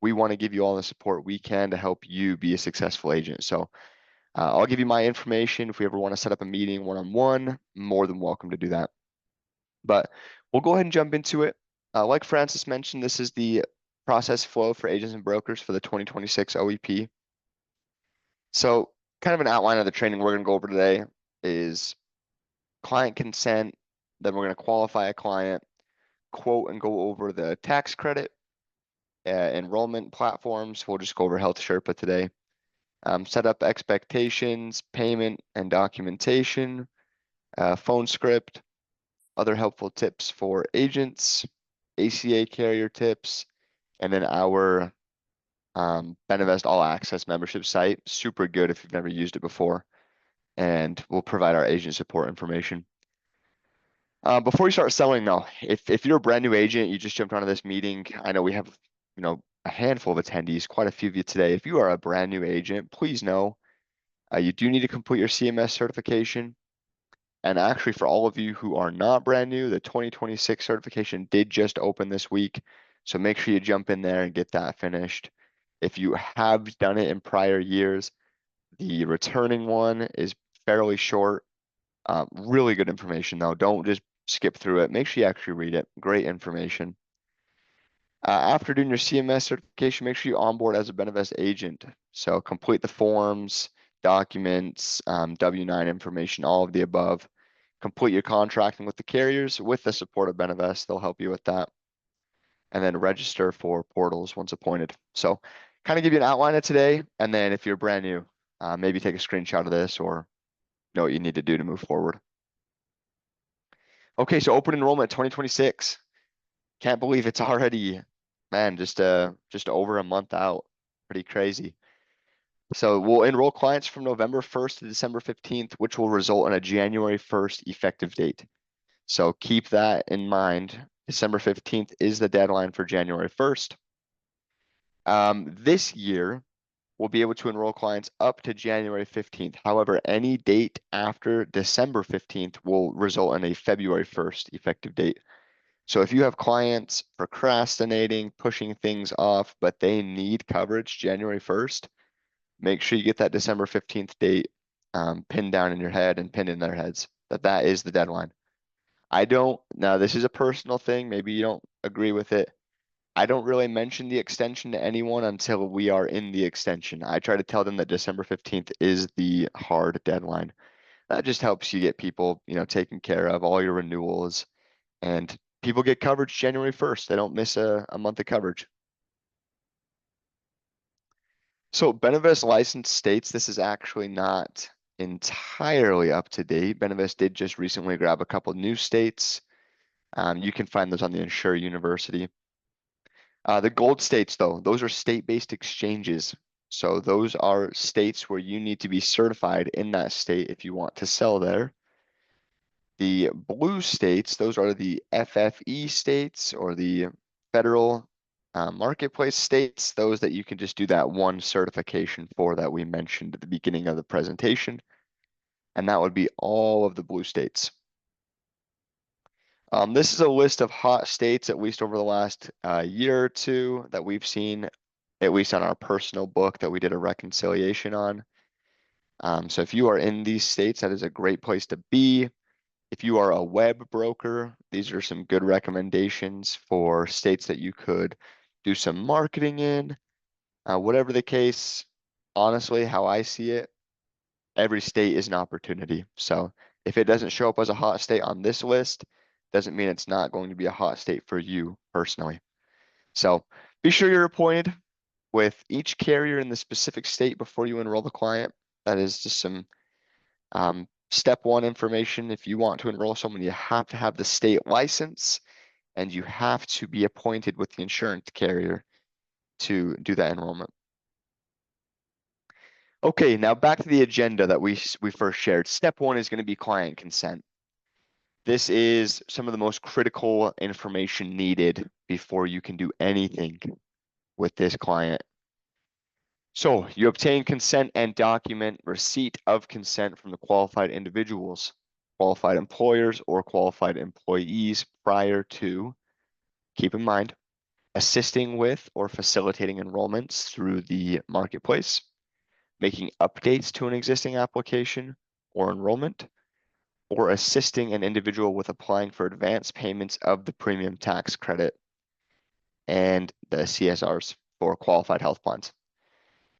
we want to give you all the support we can to help you be a successful agent. So I'll give you my information. If we ever want to set up a meeting one-on-one, more than welcome to do that. But we'll go ahead and jump into it. Like Francis mentioned, this is the process flow for agents and brokers for the 2026 OEP. So kind of an outline of the training we're going to go over today is client consent, then we're going to qualify a client, quote and go over the tax credit, enrollment platforms. We'll just go over Health Sherpa today. Set up expectations, payment and documentation, phone script, other helpful tips for agents, ACA carrier tips, and then our BenaVest All Access membership site. Super good if you've never used it before. And we'll provide our agent support information. Before you start selling though, if you're a brand new agent, you just jumped onto this meeting, I know we have, a handful of attendees, quite a few of you today. If you are a brand new agent, please know you do need to complete your CMS certification. And actually for all of you who are not brand new, the 2026 certification did just open this week. So make sure you jump in there and get that finished. If you have done it in prior years, the returning one is fairly short. Really good information though. Don't just skip through it. Make sure you actually read it. Great information. After doing your CMS certification, make sure you onboard as a BenaVest agent. So complete the forms, documents, W-9 information, all of the above. Complete your contracting with the carriers with the support of BenaVest. They'll help you with that. And then register for portals once appointed. So kind of give you an outline of today. And then if you're brand new, maybe take a screenshot of this or know what you need to do to move forward. Okay, so open enrollment 2026. Can't believe it's already, man, just over a month out. Pretty crazy. So we'll enroll clients from November 1st to December 15th, which will result in a January 1st effective date. So keep that in mind. December 15th is the deadline for January 1st. This year, we'll be able to enroll clients up to January 15th. However, any date after December 15th will result in a February 1st effective date. So if you have clients procrastinating, pushing things off, but they need coverage January 1st, make sure you get that December 15th date pinned down in your head and pinned in their heads, that is the deadline. Now this is a personal thing, maybe you don't agree with it. I don't really mention the extension to anyone until we are in the extension. I try to tell them that December 15th is the hard deadline. That just helps you get people, taken care of, all your renewals, and people get coverage January 1st. They don't miss a month of coverage. So BenaVest license states this is actually not entirely up to date. BenaVest did just recently grab a couple new states. You can find those on the Insureuniversity. The gold states, though, those are state-based exchanges. So those are states where you need to be certified in that state if you want to sell there. The blue states, those are the FFE states or the federal marketplace states, those that you can just do that one certification for that we mentioned at the beginning of the presentation. And that would be all of the blue states. This is a list of hot states, at least over the last year or two, that we've seen, at least on our personal book that we did a reconciliation on. So if you are in these states, that is a great place to be. If you are a web broker, these are some good recommendations for states that you could do some marketing in. Whatever the case, honestly, how I see it, every state is an opportunity. So if it doesn't show up as a hot state on this list, doesn't mean it's not going to be a hot state for you personally. So be sure you're appointed with each carrier in the specific state before you enroll the client. That is just some step one information. If you want to enroll someone, you have to have the state license and you have to be appointed with the insurance carrier to do that enrollment. Okay, now back to the agenda that we first shared. Step one is going to be client consent. This is some of the most critical information needed before you can do anything with this client. So you obtain consent and document receipt of consent from the qualified individuals, qualified employers, or qualified employees prior to, keep in mind, assisting with or facilitating enrollments through the marketplace, making updates to an existing application or enrollment, or assisting an individual with applying for advance payments of the premium tax credit and the CSRs for qualified health plans.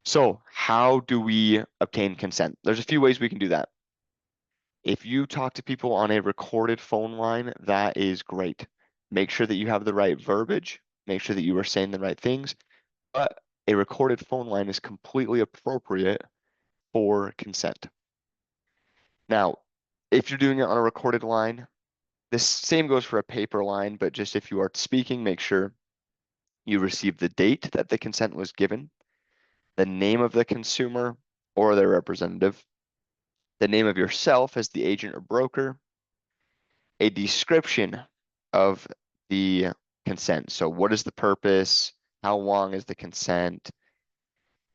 So how do we obtain consent? There's a few ways we can do that. If you talk to people on a recorded phone line, that is great. Make sure that you have the right verbiage, make sure that you are saying the right things, but a recorded phone line is completely appropriate for consent. Now, if you're doing it on a recorded line, this same goes for a paper line, but just if you are speaking, make sure you receive the date that the consent was given, the name of the consumer or their representative, the name of yourself as the agent or broker, a description of the consent. So what is the purpose? How long is the consent?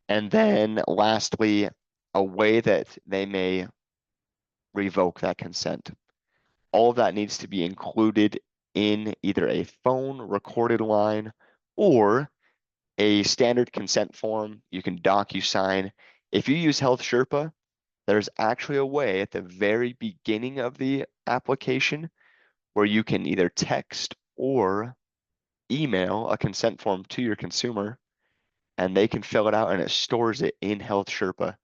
And then lastly, a way that they may revoke that consent. All of that needs to be included in either a phone recorded line or a standard consent form. You can DocuSign. If you use Health Sherpa, there's actually a way at the very beginning of the application where you can either text or email a consent form to your consumer and they can fill it out and it stores it in Health Sherpa.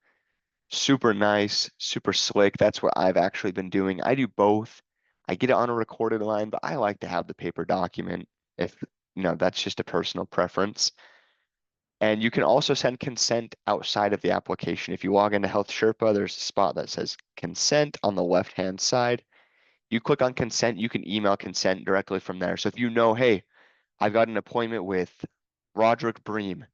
Super nice, super slick. That's what I've actually been doing. I do both. I get it on a recorded line, but I like to have the paper document if, that's just a personal preference. And you can also send consent outside of the application. If you log into Health Sherpa, there's a spot that says consent on the left-hand side. You click on consent, you can email consent directly from there. So if you know, hey, I've got an appointment with Roderick Bream